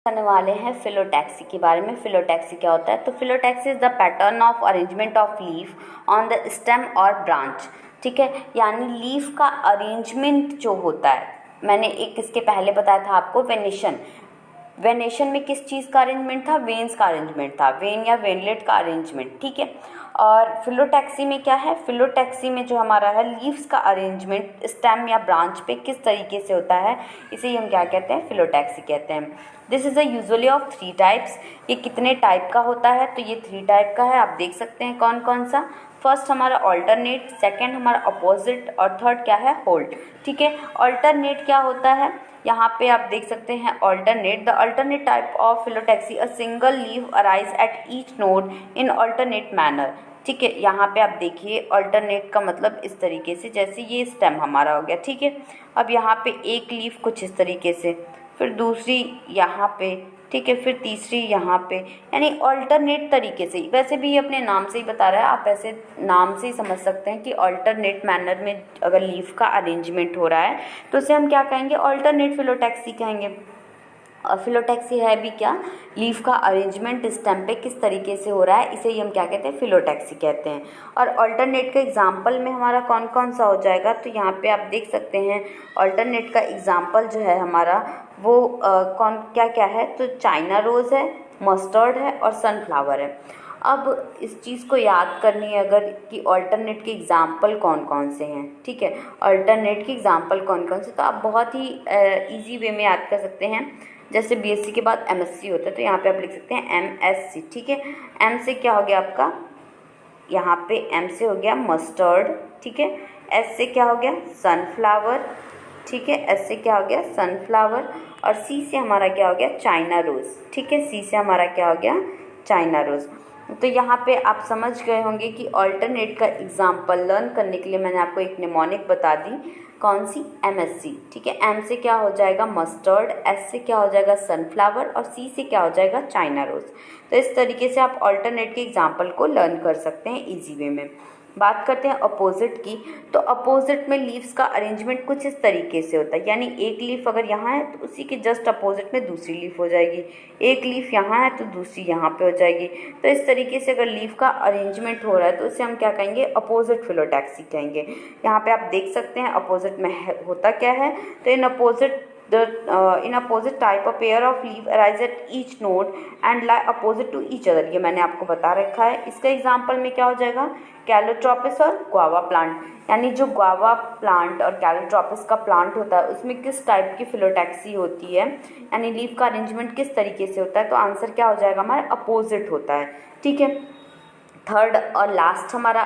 करने वाले हैं फिलोटैक्सी के बारे में। फिलोटैक्सी क्या होता है? तो phyllotaxy is the pattern of arrangement of leaf on the stem और ब्रांच। ठीक है, यानी लीफ का अरेंजमेंट जो होता है, मैंने एक इसके पहले बताया था आपको वेनेशन। वेनेशन में किस चीज़ का अरेंजमेंट था? वेन्स का अरेंजमेंट था, वेन या वेनलेट का अरेंजमेंट। ठीक है, और फिलोटैक्सी में क्या है? फिलोटैक्सी में जो हमारा है लीव्स का अरेंजमेंट स्टेम या ब्रांच पे किस तरीके से होता है, इसे हम क्या कहते हैं? फिलोटैक्सी कहते हैं। This is a usually of 3 types. ये कितने टाइप का होता है? तो ये 3 टाइप का है। आप देख सकते हैं कौन कौन सा। फर्स्ट हमारा ऑल्टरनेट, सेकेंड हमारा अपोजिट और थर्ड क्या है? होल्ड। ठीक है, ऑल्टरनेट क्या होता है? यहाँ पे आप देख सकते हैं alternate. The alternate type of phyllotaxy a single leave arise at each node in alternate manner. ठीक है, यहाँ पे आप देखिए अल्टरनेट का मतलब इस तरीके से, जैसे ये स्टेम हमारा हो गया। ठीक है, अब यहाँ पे एक लीफ कुछ इस तरीके से, फिर दूसरी यहाँ पे, ठीक है, फिर तीसरी यहाँ पे, यानी अल्टरनेट तरीके से। वैसे भी ये अपने नाम से ही बता रहा है, आप ऐसे नाम से ही समझ सकते हैं कि अल्टरनेट मैनर में अगर लीफ का अरेंजमेंट हो रहा है तो उसे हम क्या कहेंगे? अल्टरनेट फिलोटैक्सी कहेंगे। और फिलोटैक्सी है भी क्या? लीफ का अरेंजमेंट स्टेम पे किस तरीके से हो रहा है, इसे ही हम क्या कहते हैं? फिलोटैक्सी कहते हैं। और अल्टरनेट का एग्जाम्पल में हमारा कौन कौन सा हो जाएगा? तो यहाँ पे आप देख सकते हैं अल्टरनेट का एग्जाम्पल जो है हमारा वो कौन क्या क्या है? तो चाइना रोज़ है, मस्टर्ड है और सनफ्लावर है। अब इस चीज़ को याद करनी है अगर कि अल्टरनेट के एग्जाम्पल कौन कौन से हैं। ठीक है, अल्टरनेट के एग्जाम्पल कौन कौन से, तो आप बहुत ही इजी वे में याद कर सकते हैं। जैसे बीएससी के बाद एमएससी होता है, तो यहाँ पे आप लिख सकते हैं एमएससी। ठीक है, एम से क्या हो गया आपका? यहाँ पे एम से हो गया मस्टर्ड। ठीक है, एस से क्या हो गया? सनफ्लावर। ठीक है, एस से क्या हो गया? सनफ्लावर। और सी से हमारा क्या हो गया? China rose. ठीक है, सी से हमारा क्या हो गया? China rose. तो यहाँ पे आप समझ गए होंगे कि अल्टरनेट का एग्जाम्पल लर्न करने के लिए मैंने आपको एक निमोनिक बता दी। कौन सी? एमएससी। ठीक है, एम से क्या हो जाएगा? मस्टर्ड, एस से क्या हो जाएगा? सनफ्लावर और सी से क्या हो जाएगा? China rose. तो इस तरीके से आप अल्टरनेट के एग्जाम्पल को लर्न कर सकते हैं इजी वे में। बात करते हैं अपोजिट की। तो अपोजिट में लीव्स का अरेंजमेंट कुछ इस तरीके से होता है, यानी एक लीफ अगर यहाँ है तो उसी के जस्ट अपोजिट में दूसरी लीफ हो जाएगी, एक लीफ यहाँ है तो दूसरी यहाँ पे हो जाएगी। तो इस तरीके से अगर लीफ का अरेंजमेंट हो रहा है तो उसे हम क्या कहेंगे? अपोजिट फिलोटैक्सी कहेंगे। यहाँ पे आप देख सकते हैं अपोजिट में होता क्या है। तो इन opposite type a pair of leaf arise at each node and lie opposite to each other। ये मैंने आपको बता रखा है। इसका एग्जाम्पल में क्या हो जाएगा? कैलोट्रोपिस और गुआवा प्लांट। यानी जो गुआवा प्लांट और कैलोट्रोपिस का प्लांट होता है उसमें किस टाइप की फिलोटैक्सी होती है, यानी लीफ का अरेंजमेंट किस तरीके से होता है? तो आंसर क्या हो जाएगा हमारा? अपोजिट होता है। ठीक है, थर्ड और लास्ट हमारा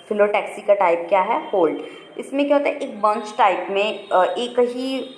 फिलोटैक्सी का टाइप क्या है? होल्ड। इसमें क्या होता है? एक बंच टाइप में एक ही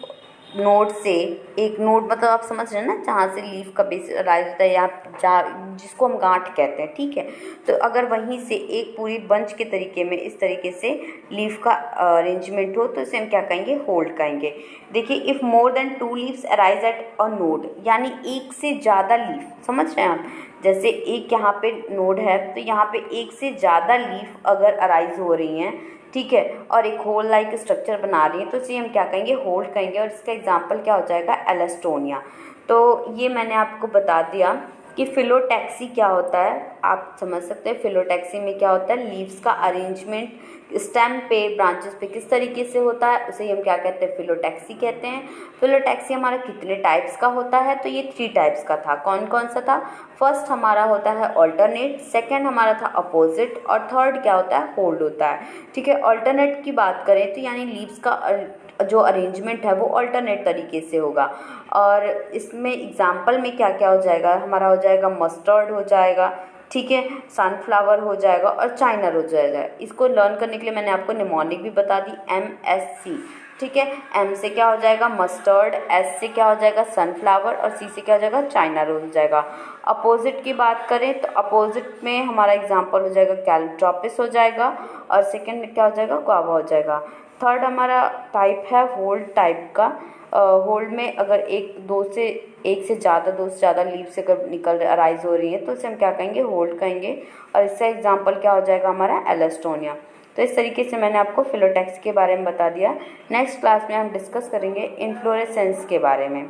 नोड से, एक नोड मतलब आप समझ रहे हैं ना, जहाँ से लीफ का बेस राइज होता है या जहाँ जिसको हम गांठ कहते हैं। ठीक है, तो अगर वहीं से एक पूरी बंच के तरीके में इस तरीके से लीफ का अरेंजमेंट हो तो इसे हम क्या कहेंगे? होल्ड कहेंगे। देखिए, if more than 2 leaves arise at a node, यानी एक से ज़्यादा लीफ, समझ रहे हैं आप? जैसे एक यहाँ पे नोड है तो यहाँ पे एक से ज़्यादा लीफ अगर अराइज हो रही हैं, ठीक है, और एक होल लाइक स्ट्रक्चर बना रही है तो इसे हम क्या कहेंगे? होल्ड कहेंगे। और इसका एग्जांपल क्या हो जाएगा? एलास्टोनिया। तो ये मैंने आपको बता दिया कि फिलोटैक्सी क्या होता है। आप समझ सकते हैं फिलोटैक्सी में क्या होता है? लीव्स का अरेंजमेंट स्टेम पे, ब्रांचेस पे किस तरीके से होता है, उसे हम क्या कहते हैं? फिलोटैक्सी कहते हैं। फिलोटैक्सी हमारा कितने टाइप्स का होता है? तो ये 3 टाइप्स का था। कौन कौन सा था? फर्स्ट हमारा होता है ऑल्टरनेट, सेकंड हमारा था अपोजिट और थर्ड क्या होता है? होल्ड होता है। ठीक है, ऑल्टरनेट की बात करें तो यानी लीव्स का जो अरेंजमेंट है वो ऑल्टरनेट तरीके से होगा। और इसमें एग्जाम्पल में क्या क्या हो जाएगा? हमारा हो जाएगा मस्टर्ड हो जाएगा, ठीक है, सनफ्लावर हो जाएगा और चाइना रोज हो जाएगा। इसको लर्न करने के लिए मैंने आपको निमोनिक भी बता दी, MSC। ठीक है, एम से क्या हो जाएगा? मस्टर्ड, एस से क्या हो जाएगा? सनफ्लावर और सी से क्या हो जाएगा? चाइना रोज हो जाएगा। अपोजिट की बात करें तो अपोजिट में हमारा एग्जाम्पल हो जाएगा कैलोट्रोपिस हो जाएगा और सेकंड में क्या हो जाएगा? गुआवा हो जाएगा। थर्ड हमारा टाइप है होल्ड टाइप का। होल्ड में अगर एक से ज़्यादा लीव से अगर निकल अराइज हो रही है तो इसे हम क्या कहेंगे? होल्ड कहेंगे। और इसका एग्जाम्पल क्या हो जाएगा हमारा? एलास्टोनिया। तो इस तरीके से मैंने आपको फिलोटैक्सी के बारे में बता दिया। नेक्स्ट क्लास में हम डिस्कस करेंगे इन्फ्लोरेसेंस के बारे में।